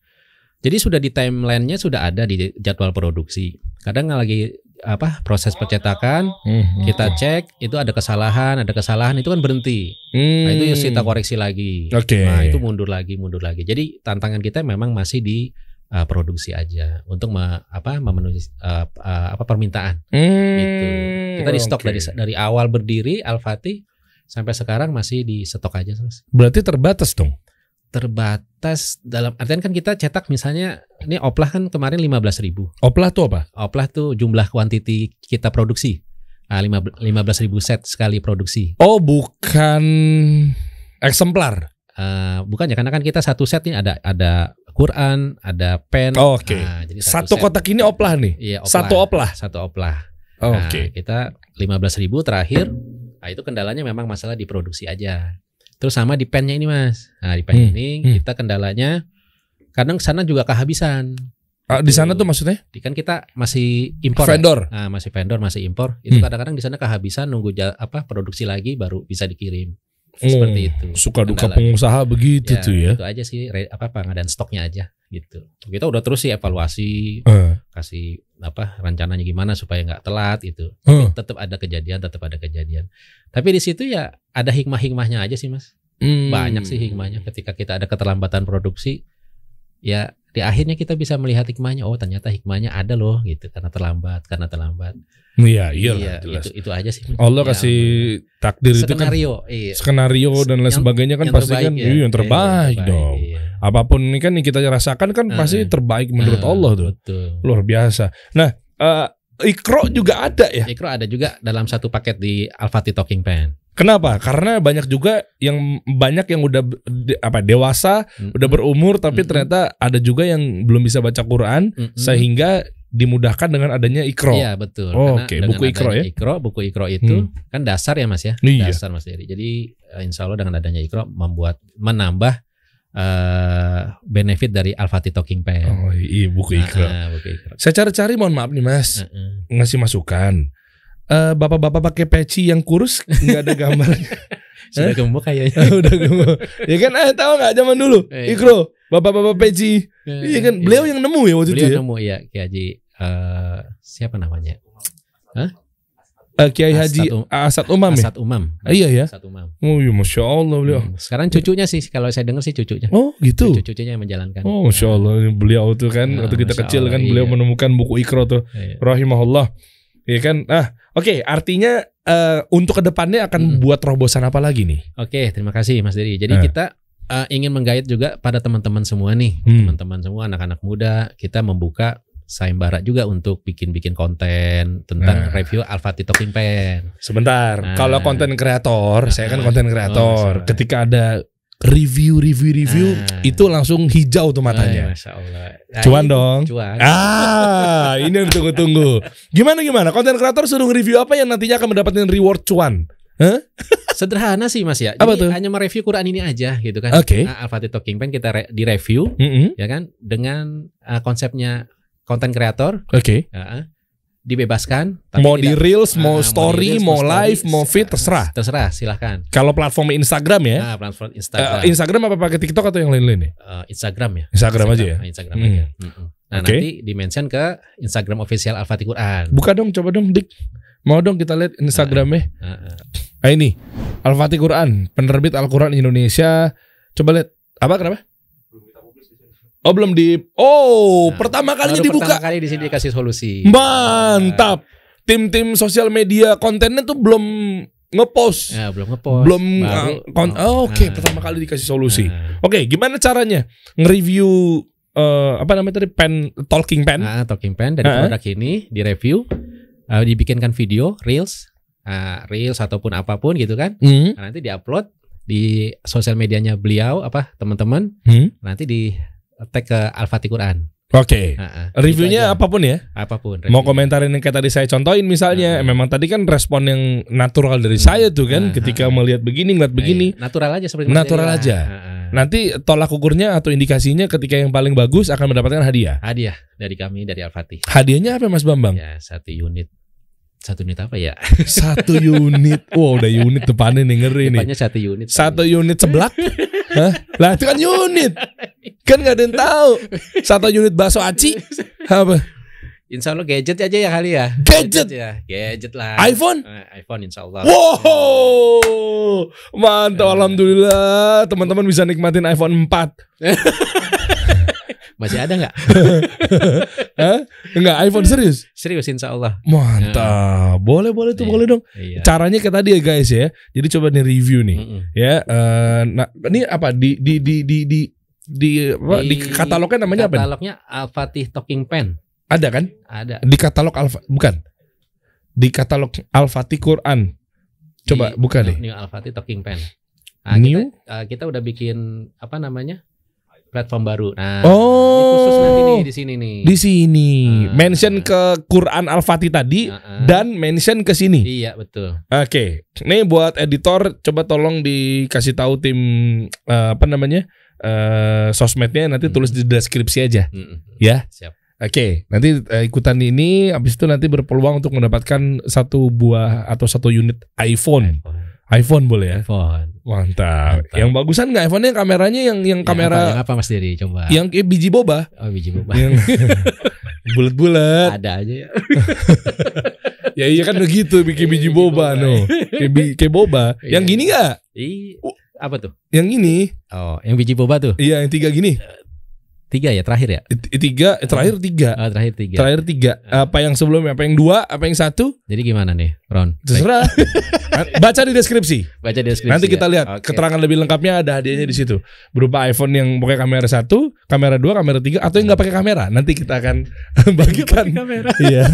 Jadi sudah di timeline-nya sudah ada di jadwal produksi. Kadang lagi proses percetakan, kita cek itu ada kesalahan itu kan berhenti. Nah, itu kita koreksi lagi. Nah, itu mundur lagi. Jadi tantangan kita memang masih di produksi aja untuk memenuhi permintaan. Gitu. Kita di stok dari awal berdiri Al-Fatih sampai sekarang masih di stok aja Mas. Berarti terbatas dong. Terbatas dalam artian kan kita cetak misalnya ini oplah kan kemarin 15.000. Oplah tuh apa? Oplah tuh jumlah kuantiti kita produksi 15.000 set sekali produksi. Oh, bukan eksemplar? Bukan ya, karena kan kita satu set ini ada Quran, ada pen. Oke. Jadi satu kotak ini oplah nih. Iya, oplah. Satu oplah. Oke. Kita 15.000 terakhir. Nah, itu kendalanya memang masalah di produksi aja. Terus sama di pennya ini Mas. Nah, di pen ini kita kendalanya kadang sana juga kehabisan. Di sana tuh maksudnya? Kan kita masih impor. Vendor. Nah, masih vendor, masih impor. Itu kadang-kadang di sana kehabisan, nunggu produksi lagi baru bisa dikirim. Seperti itu. Suka duka pengusaha begitu tuh ya. Itu aja sih pengadaan stoknya aja gitu. Kita udah terus sih evaluasi, kasih rencananya gimana supaya nggak telat itu. Tetap ada kejadian. Tapi di situ ya ada hikmah-hikmahnya aja sih Mas. Banyak sih hikmahnya ketika kita ada keterlambatan produksi. Ya di akhirnya kita bisa melihat hikmahnya. Oh ternyata hikmahnya ada loh gitu karena terlambat. Iya, iyalah, jelas. Itu aja sih. Allah kasih takdir skenario, itu kan skenario dan lain sebagainya kan pasti kan yang terbaik dong. Iya. Apapun ini kan yang kita rasakan kan pasti terbaik menurut Allah tuh. Betul. Luar biasa. Nah, Iqra juga ada ya? Iqra ada juga dalam satu paket di Al-Fatih Talking Pen. Kenapa? Karena banyak juga yang udah dewasa, udah berumur tapi ternyata ada juga yang belum bisa baca Quran sehingga dimudahkan dengan adanya Iqra. Iya betul. Oke, buku Iqra ya. Buku Iqra itu kan dasar ya Mas ya. Iya. Dasar Mas Heri. Jadi insya Allah dengan adanya Iqra menambah benefit dari Al-Fatih Talking Pen. Oh iya, buku Iqra. Saya cari-cari, mohon maaf nih Mas, ngasih masukan. Bapak-bapak pakai peci yang kurus nggak ada gambarnya. Sudah gemuk kayaknya. Udah gemuk. Ya kan tahu nggak zaman dulu Iqra, bapak-bapak peci. Iya kan, beliau yang nemu ya waktu itu. Beliau nemu ya, Kiai Haji siapa namanya? Kiai Haji Asad Umam ya? Asad Umam. Iya ya. Asad Umam. Oh iya, Masya Allah beliau. Sekarang cucunya sih, kalau saya dengar sih cucunya. Oh gitu. Cucunya yang menjalankan. Oh Masya Allah, beliau tuh kan waktu kita kecil kan beliau menemukan buku Iqra tuh. Rahimahullah. Iya kan. Oke, artinya untuk kedepannya akan buat terobosan apa lagi nih? Oke, terima kasih Mas Dery. Jadi kita ingin menggait juga pada teman-teman semua nih, teman-teman semua anak-anak muda, kita membuka sayembara juga untuk bikin konten tentang review Al-Fatih Talking Pen. Sebentar, kalau konten kreator, saya kan konten kreator. Ketika ada review itu langsung hijau tuh matanya. Masya Allah. Cuan dong. Cuan. Ini yang ditunggu-tunggu. Gimana? Konten kreator suruh review apa yang nantinya akan mendapatkan reward cuan? Sederhana sih Mas ya. Apa Jadi tuh? hanya mereview Quran ini aja gitu kan. Oke. Al-Fatih Talking Pen kita direview, ya kan, dengan konsepnya konten kreator. Oke. Dibebaskan. Mau di reels, mau story, mau live, mau feed, terserah. Terserah, silahkan. Kalau platform Instagram ya? Platform Instagram. Instagram apa pakai TikTok atau yang lain-lain nih? Instagram ya. Instagram aja ya. Instagram aja. Nah nanti di-mention ke Instagram official Al-Fatih Quran. Buka dong, coba dong Dik. Mau dong kita lihat Instagramnya. Ini Al-Fatih Quran, penerbit Al-Quran Indonesia. Coba lihat. Apa kenapa? Oh belum pertama kali dibuka. Pertama kali di sini dikasih solusi. Mantap. Tim-tim sosial media kontennya tuh belum ngepost. Ya, belum ngepost. Oke, pertama kali dikasih solusi. Oke, gimana caranya nge-review pen Talking Pen? Talking Pen dari produk ini direview, dibikinkan video, reels ataupun apapun gitu kan. Nah, nanti diupload di sosial medianya beliau teman-teman. Nanti di tag ke Al-Fatih Quran. Oke. Reviewnya apapun ya? Apapun. Mau komentarin yang kayak tadi saya contohin misalnya, memang tadi kan respon yang natural dari saya tuh kan, ketika melihat begini, ngeliat begini. Natural aja seperti natural aja. Nanti tolak ukurnya atau indikasinya ketika yang paling bagus akan mendapatkan hadiah. Hadiah dari kami dari Al-Fatih. Hadiahnya apa Mas Bambang? Ya, 1 unit. 1 unit apa ya? 1 unit. Wow, udah unit depannya nih, ngeri nih. Depannya 1 unit. 1 unit seblak? Hah? Lah itu kan unit. Kan gak ada yang tahu. 1 unit bakso aci? Apa? Insya Allah gadget aja ya kali ya. Gadget ya, gadget lah. iPhone? iPhone insya Allah. Wow, mantap. Alhamdulillah teman-teman bisa nikmatin iPhone 4. Masih ada nggak? Enggak, iPhone serius? Serius insya Allah. Mantap. Boleh tuh, boleh dong. Iya. Caranya kayak tadi ya guys ya. Jadi coba nih review nih. Ya, nah ini apa di katalognya namanya apa? Katalognya Al-Fatih Talking Pen. Ada kan? Ada. Di katalog bukan. Di katalog Al-Fatih Quran. Coba buka deh. New Al-Fatih Talking Pen. Kita udah bikin platform baru. Nah, ini khusus nanti nih di sini nih. Di sini mention ke Quran Al-Fatih tadi dan mention ke sini. Iya, betul. Oke. Nih buat editor coba tolong dikasih tahu tim sosmednya, nanti tulis di deskripsi aja. Ya. Siap. Oke, nanti ikutan ini, habis itu nanti berpeluang untuk mendapatkan 1 buah atau 1 unit iPhone. iPhone boleh ya? iPhone. Mantap. Yang bagusan nggak iPhone-nya, kameranya yang kamera yang apa Mas Dery? Coba. Yang kayak biji boba. Oh, biji boba. Yang bulat-bulat. Ada aja ya. Ya iya kan begitu bikin biji boba no. Kayak boba. Yang gini enggak? Apa tuh? Yang ini. Oh, yang biji boba tuh. Iya, yang 3 gini. 3 ya terakhir ya? 3 terakhir 3. Oh, terakhir 3. Terakhir 3. Apa yang sebelumnya? Apa yang 2? Apa yang 1? Jadi gimana nih, Ron? Terserah. Baca di deskripsi. Baca di deskripsi. Nanti kita lihat Oke. keterangan lebih lengkapnya, ada hadiahnya di situ. Berupa iPhone yang pakai kamera 1, kamera 2, kamera 3, atau yang nggak pakai kamera. Nanti kita akan bagikan. Kamera. Iya.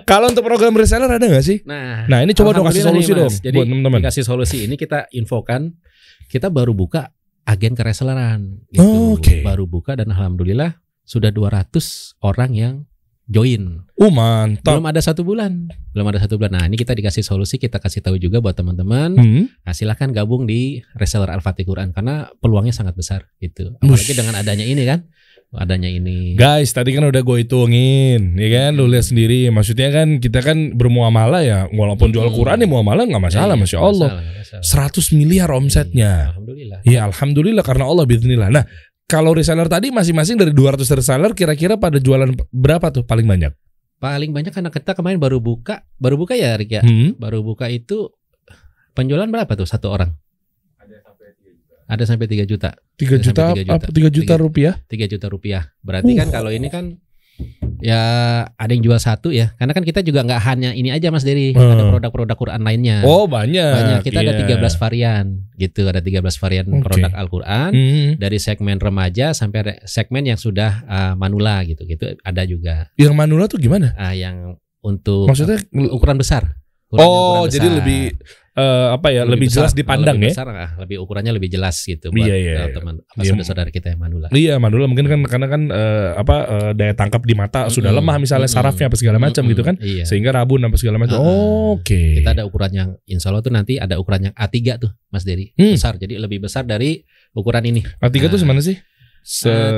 Kalau untuk program reseller ada nggak sih? Nah, Nah, ini coba dong kasih alhamdulillah solusi nih, dong Mas. Jadi buat teman-teman. dikasih solusi ini kita infokan, kita baru buka agen kereselleran gitu. Oh, oke. Baru buka dan alhamdulillah sudah 200 orang yang join. Mantap. Belum ada 1 bulan. Nah, ini kita dikasih solusi, kita kasih tahu juga buat teman-teman. Nah, silahkan gabung di reseller Al-Fatih Quran karena peluangnya sangat besar gitu. Apalagi dengan adanya ini kan. Guys, tadi kan udah gue hitungin, ya kan, lu lihat sendiri. Maksudnya kan kita kan bermuamalah ya, walaupun jual Quran ya muamalah nggak masalah, masya Allah. 100 miliar omsetnya. Alhamdulillah. Ya alhamdulillah karena Allah bismillah. Nah, kalau reseller tadi masing-masing dari 200 reseller kira-kira pada jualan berapa tuh paling banyak? Paling banyak karena kita kemarin baru buka ya Rik ya. Baru buka itu penjualan berapa tuh satu orang? Ada sampai 3 juta. 3 juta apa? 3 juta rupiah? 3 juta rupiah. Berarti kan kalau ini kan ya ada yang jual 1 ya. Karena kan kita juga nggak hanya ini aja Mas Dery. Ada produk-produk Quran lainnya. Oh banyak. Kita ada 13 varian gitu. Ada 13 varian produk Al-Quran. Dari segmen remaja sampai segmen yang sudah manula gitu. Gitu ada juga. Yang manula tuh gimana? Yang untuk maksudnya ukuran besar. Ukuran besar. Jadi lebih lebih jelas dipandang lebih ya. Besar, lebih ukurannya lebih jelas gitu buat teman saudara kita yang manula. Iya, manula mungkin kan karena kan daya tangkap di mata sudah lemah misalnya sarafnya apa segala macam gitu kan. Iya. Sehingga rabun apa segala macam. Oke. Kita ada ukuran yang insya Allah tuh nanti ada ukuran yang A3 tuh Mas Dery. Besar. Jadi lebih besar dari ukuran ini. A3 tuh semana sih?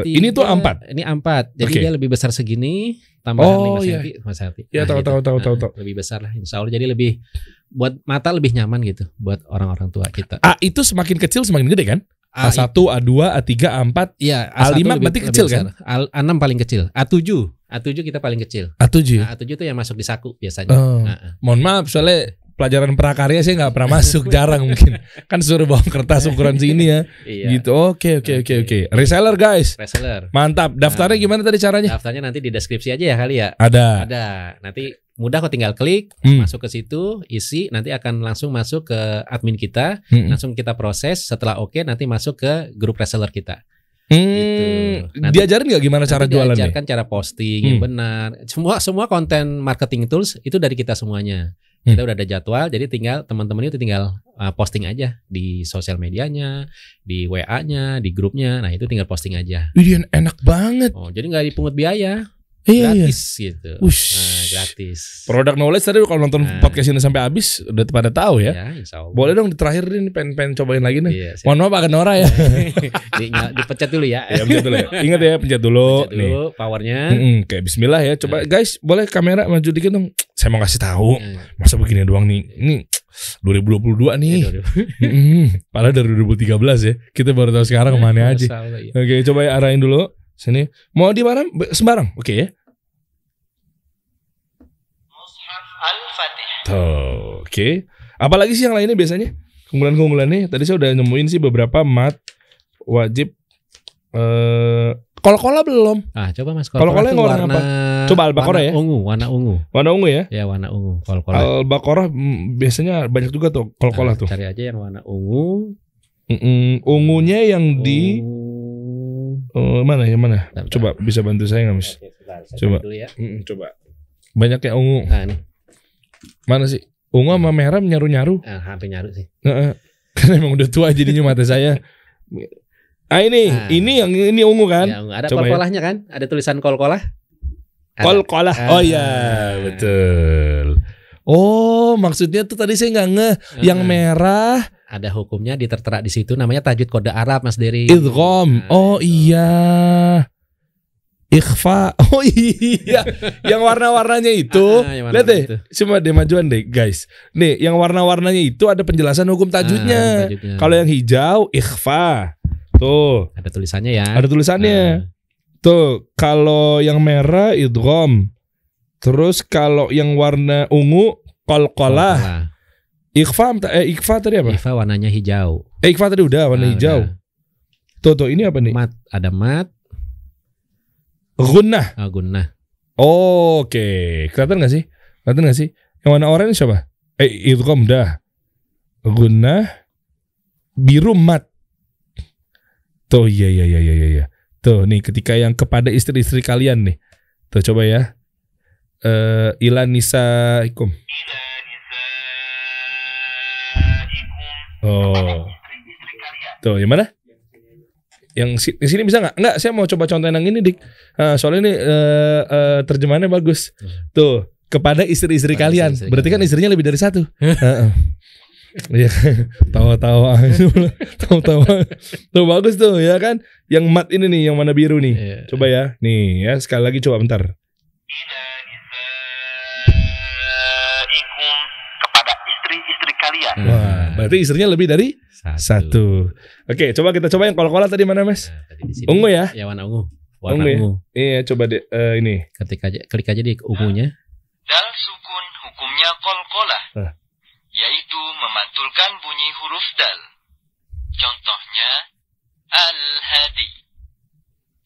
Ini tuh A4. Ini A4. Jadi dia lebih besar segini, tambahan 5 cm Mas Hati. Ya tahu. Lebih besar lah insya Allah. Jadi lebih buat mata lebih nyaman gitu buat orang-orang tua kita. A itu semakin kecil semakin gede kan? A1, A2, A3, A4. Iya, A5 berarti kecil kan? A6 paling kecil. A7 kita paling kecil. A7. A7 itu yang masuk di saku biasanya. Mohon maaf soalnya pelajaran prakarya saya nggak pernah masuk, jarang mungkin. Kan suruh bawa kertas ukuran sini ya. Iya. Gitu. Oke. Reseller guys. Reseller. Mantap. Daftarnya gimana tadi caranya? Daftarnya nanti di deskripsi aja ya kali ya. Ada. Nanti mudah kok, tinggal klik masuk ke situ, isi, nanti akan langsung masuk ke admin kita, langsung kita proses. Setelah oke, nanti masuk ke grup reseller kita. Gitu. Nanti, diajarin nggak gimana cara jualan? Diajarkan cara posting yang benar. Semua konten marketing tools itu dari kita semuanya. Kita udah ada jadwal, jadi tinggal teman-teman itu tinggal posting aja di sosial medianya, di WA-nya, di grupnya. Nah itu tinggal posting aja. Wih, enak banget. Oh, jadi nggak dipungut biaya. Gratis gitu. Gratis. Produk knowledge tadi kalau nonton podcast ini sampai habis udah pada tahu ya. Insya Allah. Boleh dong terakhir ini pengen cobain lagi nih. Iya, mohon maaf agak Nora ya. Dipencet dulu ya. Ya pencet dulu ya. Ingat ya pencet dulu. Pencet dulu powernya. Kayak bismillah ya. Coba guys, boleh kamera maju dikit dong. Saya mau kasih tahu. Masa begini doang nih. Ini 2022 nih. Padahal dari 2013 ya. Kita baru tahu sekarang kemana aja. Oke, coba ya arahin dulu. Sini. Mau di mana? Sembarang. Oke ya. Mushaf Al-Fatih. Tuh, oke. Apalagi sih yang lainnya biasanya? Keunggulan-keunggulannya. Tadi saya udah nemuin sih beberapa mat wajib. Kol-kola belum? Coba Mas. Kol-kola yang warna apa? Coba Al-Baqarah ya. Warna ungu. Warna ungu ya? Ya, warna ungu. Kol-kola. Al-Baqarah biasanya banyak juga tuh kol-kola tuh. Cari aja yang warna ungu. Ungunya yang di mana? Coba bisa bantu saya nggak Mas? Coba. Ya. Coba. Banyak yang ungu. Nih. Mana sih? Ungu sama merah nyaru-nyaru. Hampir nyaru sih. Karena emang udah tua jadinya mata saya. Ini yang ini ungu kan? Ya, ada kol-kolahnya kan? Ada tulisan kol-kolah. Kol-kolah. Oh iya, betul. Oh, maksudnya tuh tadi saya nggak ngeh. Yang merah ada hukumnya ditertera di situ, namanya tajwid kode Arab Mas Dery. Idgham. Oh iya. Ikhfa. Oh iya. Yang warna-warnanya itu. Lihat deh. Cuma deh majuan deh guys. Nih, yang warna-warnanya itu ada penjelasan hukum tajwidnya. Kalau yang hijau ikhfa. Tuh. Ada tulisannya ya. Ada tulisannya. Tuh, kalau yang merah idgham. Terus kalau yang warna ungu qalqalah. Ikhfa tadi apa? Ikhfa warnanya hijau. Ikhfa tadi udah warna hijau. Udah. Tuh ini apa nih? Mat, ada mat. Gunnah. Gunnah. Oke. Kelihatan gak sih? Yang warna orange siapa? Idgham dah. Gunnah. Biru mat. Tuh iya. Tuh nih ketika yang kepada istri-istri kalian nih. Tuh coba ya. Ila nisaikum. Oh. Tuh, yang mana? Yang di sini bisa nggak? Nggak, saya mau coba contohin yang ini, Dik. Soalnya ini terjemahannya bagus. Tuh, kepada istri-istri kalian. Berarti kan istrinya lebih dari satu. Iya, tawa-tawa. Tuh bagus tuh, ya kan? Yang mat ini nih, yang mana biru nih. Coba ya. Nih, ya sekali lagi coba bentar. Kepada istri-istri kalian. Wah, berarti istrinya lebih dari satu. Oke, coba kita coba yang kol-kola tadi mana, Mas? Ungu ya? Ya, warna ungu. Ungu. Iya, coba deh ini. Klik aja di ungunya. Dal sukun hukumnya kol-kola. Yaitu memantulkan bunyi huruf dal. Contohnya al-hadi.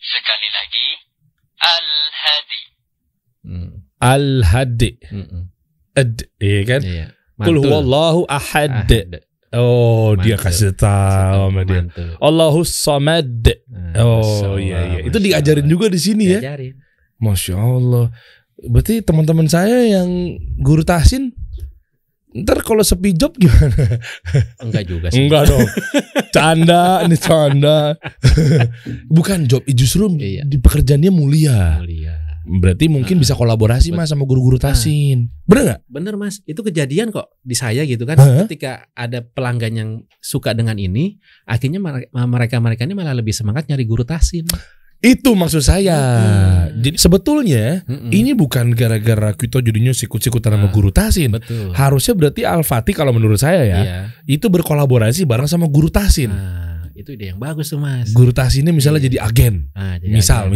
Sekali lagi al-hadi. Al-hadi. Iya kan? Qul huwallahu ahad. Oh, dia kasih tahu sama dia. Allahus samad. Oh iya. Itu diajarin juga di sini ya. Masya Allah. Berarti teman-teman saya yang guru tahsin, ntar kalau sepi job gimana? Enggak juga sih. Enggak dong. Canda. Bukan job, justru di pekerjaannya mulia. Berarti mungkin bisa kolaborasi Mas sama guru-guru tahsin. Bener gak? Bener Mas, itu kejadian kok di saya gitu kan. Ketika ada pelanggan yang suka dengan ini, akhirnya mereka ini malah lebih semangat nyari guru tahsin. Itu maksud saya. Jadi sebetulnya ini bukan gara-gara kita jadinya sikut-sikutan sama guru tahsin. Betul. Harusnya berarti Al-Fatih kalau menurut saya ya, itu berkolaborasi bareng sama guru tahsin. Itu ide yang bagus tuh Mas. Guru tahsinnya misalnya jadi agen. Misal.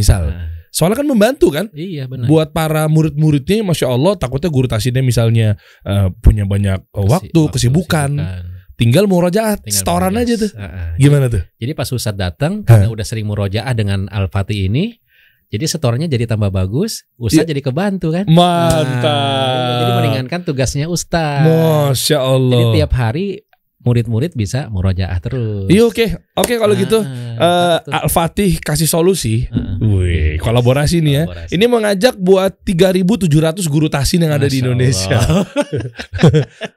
Soalnya kan membantu kan. Iya benar. Buat para murid-muridnya, Masya Allah, takutnya guru tahsinnya misalnya punya banyak waktu, kesibukan. Tinggal murojaah, setoran aja tuh. Gimana tuh? Jadi pas Ustadz datang, karena udah sering murojaah dengan Al-Fatih ini, jadi setorannya jadi tambah bagus, Ustadz jadi kebantu kan. Mantap. Jadi meringankan tugasnya Ustadz. Masya Allah. Jadi tiap hari murid-murid bisa murojaah terus. Iya oke kalau gitu Al-Fatih kasih solusi. Wih, kolaborasi nih ya. Ini mengajak buat 3.700 guru tahsin yang ada di Indonesia.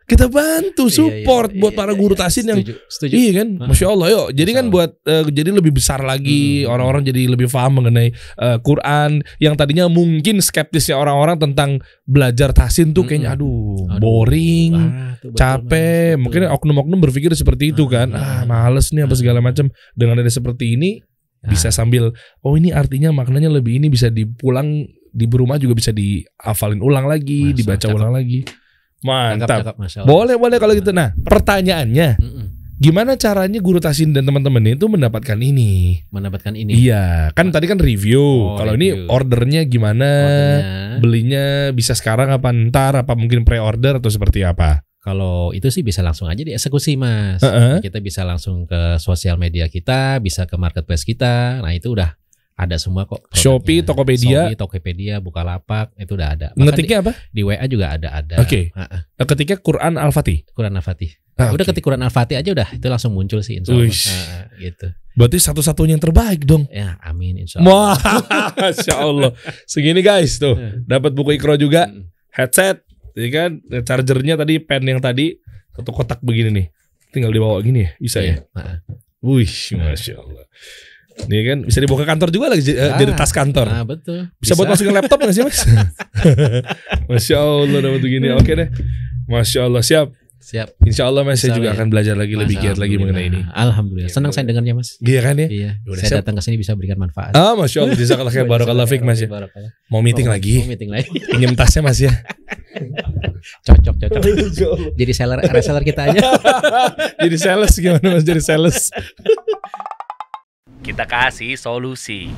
Kita bantu support buat para guru tahsin yang setuju. Iya kan? Masya Allah yuk. Jadi kan buat jadi lebih besar lagi orang-orang jadi lebih paham mengenai Quran yang tadinya mungkin skeptisnya orang-orang tentang belajar tahsin tuh kayaknya aduh boring, capek. Mungkin oknum-oknum berpikir seperti itu kan. Males nih apa segala macam. Dengan ada seperti ini bisa sambil ini artinya maknanya lebih ini bisa dipulang di rumah juga bisa dihafalin ulang lagi, dibaca ulang lagi. Mantap. Boleh kalau gitu. Nah, pertanyaannya gimana caranya guru tahsin dan teman-teman itu mendapatkan ini? Iya, kan tadi kan review. Kalau ini ordernya gimana? Belinya bisa sekarang apa ntar? Apa mungkin pre-order atau seperti apa? Kalau itu sih bisa langsung aja dieksekusi Mas. Kita bisa langsung ke sosial media kita, bisa ke marketplace kita. Nah itu udah ada semua kok. Shopee, Tokopedia, Bukalapak itu udah ada. Ngetiknya apa? Di WA juga ada. Oke. Ketiknya Quran Al-Fatih. Udah ketik Quran Al-Fatih aja udah itu langsung muncul sih insya Allah. Gitu. Berarti satu-satunya yang terbaik dong. Ya amin insya Allah. Masya Allah. Segini guys tuh. Dapat buku Iqra juga, headset. Jadi kan chargernya tadi pen yang tadi satu kotak begini nih, tinggal dibawa gini ya bisa ya. Wih, Masya Allah. Ini kan bisa dibawa ke kantor juga lagi jadi tas kantor. Betul. Bisa buat masukin laptop nggak sih Mas? Masya Allah dapat begini. Oke deh. Masya Allah siap. Insya Allah Mas saya juga akan belajar lagi lebih giat lagi mengenai ini. Alhamdulillah. Senang saya dengarnya Mas. Iya kan ya? Iya. Saya datang ke sini bisa berikan manfaat. Masya Allah. Jazakallah khair. Barakallah fiik Mas ya. Mau meeting lagi. Pinjam tasnya Mas ya. Cocok. Jadi reseller kita aja. Jadi sales gimana Mas? Jadi sales. Kita kasih solusi.